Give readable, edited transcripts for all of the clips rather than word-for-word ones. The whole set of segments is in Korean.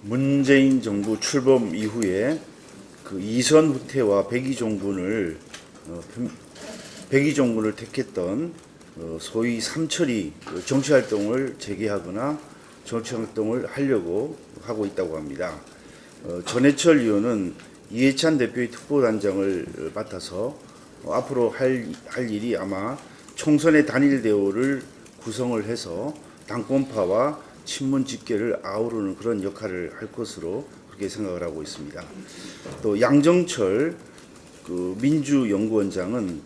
문재인 정부 출범 이후에 그 이선 후퇴와 백의종군을 택했던 소위 삼철이 정치활동을 재개하거나 정치활동을 하려고 하고 있다고 합니다. 전해철 의원은 이해찬 대표의 특보단장을 맡아서 앞으로 할 일이 아마 총선의 단일 대우를 구성을 해서 당권파와 친문 집계를 아우르는 그런 역할을 할 것으로 그렇게 생각을 하고 있습니다. 또 양정철 민주연구원장은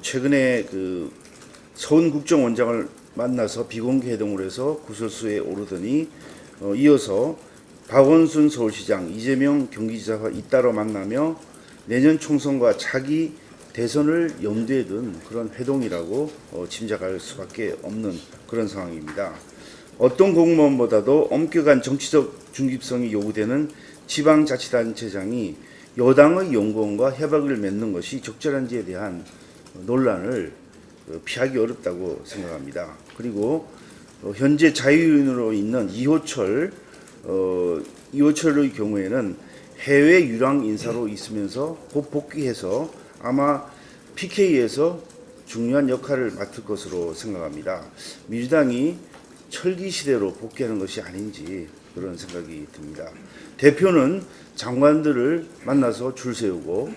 최근에 서훈국정원장을 만나서 비공개 회동을 해서 구설수에 오르더니 이어서 박원순 서울시장, 이재명 경기지사와 잇따라 만나며 내년 총선과 차기 대선을 염두에 둔 그런 회동이라고 짐작할 수밖에 없는 그런 상황입니다. 어떤 공무원보다도 엄격한 정치적 중립성이 요구되는 지방자치단체장이 여당의 연구원과 협약을 맺는 것이 적절한지에 대한 논란을 피하기 어렵다고 생각합니다. 그리고 현재 자유인으로 있는 이호철의 경우에는 해외 유랑 인사로 있으면서 곧 복귀해서 아마 PK에서 중요한 역할을 맡을 것으로 생각합니다. 민주당이 철기 시대로 복귀하는 것이 아닌지 그런 생각이 듭니다. 대표는 장관들을 만나서 줄 세우고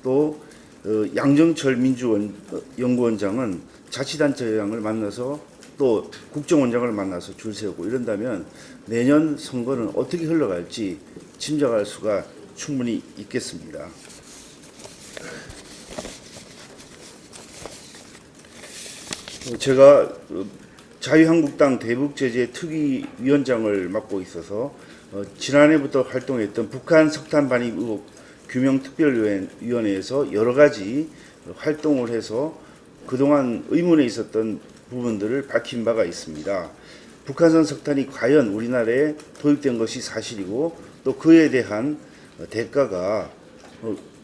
또 양정철 민주연구원장은 자치단체장을 만나서 또 국정원장을 만나서 줄 세우고 이런다면 내년 선거는 어떻게 흘러갈지 짐작할 수가 충분히 있겠습니다. 제가 자유한국당 대북제재특위위원장을 맡고 있어서 지난해부터 활동했던 북한 석탄 반입 의혹 규명특별위원회에서 여러 가지 활동을 해서 그동안 의문에 있었던 부분들을 밝힌 바가 있습니다. 북한산 석탄이 과연 우리나라에 도입된 것이 사실이고 또 그에 대한 대가가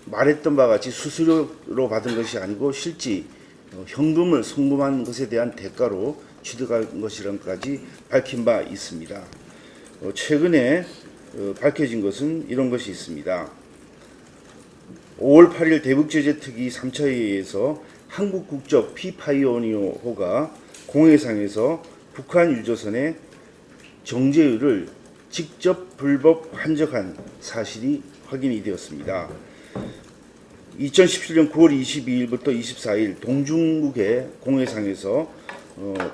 말했던 바와 같이 수수료로 받은 것이 아니고 실제 현금을 송금한 것에 대한 대가로 취득한 것이란까지 밝힌 바 있습니다. 최근에 밝혀진 것은 이런 것이 있습니다. 5월 8일 대북제재특위 3차 회의에서 한국 국적 피파이오니어호가 공해상에서 북한 유조선의 정제유를 직접 불법 환적한 사실이 확인이 되었습니다. 2017년 9월 22일부터 24일 동중국해 공해상에서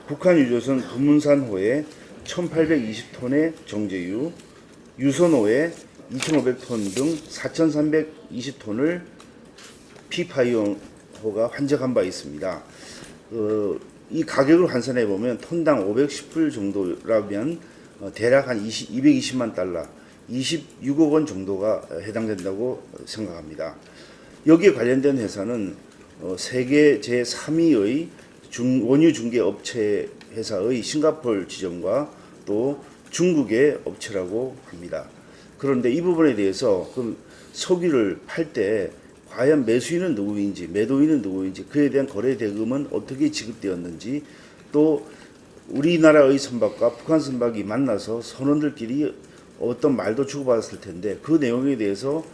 북한 유조선 금운산호에 1820톤의 정제유, 유선호에 2500톤 등 4320톤을 피파이오호가 환적한 바 있습니다. 이 가격을 환산해 보면 톤당 510불 정도라면 대략 한 220만 달러, 26억 원 정도가 해당된다고 생각합니다. 여기에 관련된 회사는 세계 제3위의 원유 중개 업체 회사의 싱가포르 지점과 또 중국의 업체라고 합니다. 그런데 이 부분에 대해서 석유를 팔 때 과연 매수인은 누구인지 매도인은 누구인지 그에 대한 거래 대금은 어떻게 지급되었는지 또 우리나라의 선박과 북한 선박이 만나서 선원들끼리 어떤 말도 주고받았을 텐데 그 내용에 대해서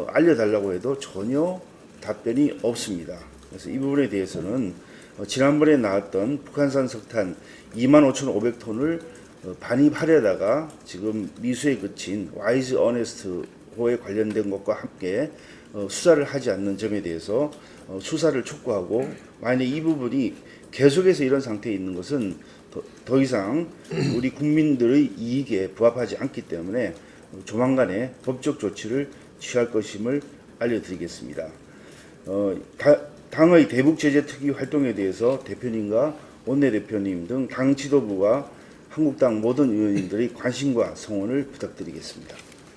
알려달라고 해도 전혀 답변이 없습니다. 그래서 이 부분에 대해서는 지난번에 나왔던 북한산 석탄 25,500톤을 반입하려다가 지금 미수에 그친 와이즈 어네스트호에 관련된 것과 함께 수사를 하지 않는 점에 대해서 수사를 촉구하고 만약 이 부분이 계속해서 이런 상태에 있는 것은 더 이상 우리 국민들의 이익에 부합하지 않기 때문에 조만간에 법적 조치를 취할 것임을 알려드리겠습니다. 당의 대북제재특위 활동에 대해서 대표님과 원내대표님 등 당 지도부와 한국당 모든 의원님들의 관심과 성원을 부탁드리겠습니다.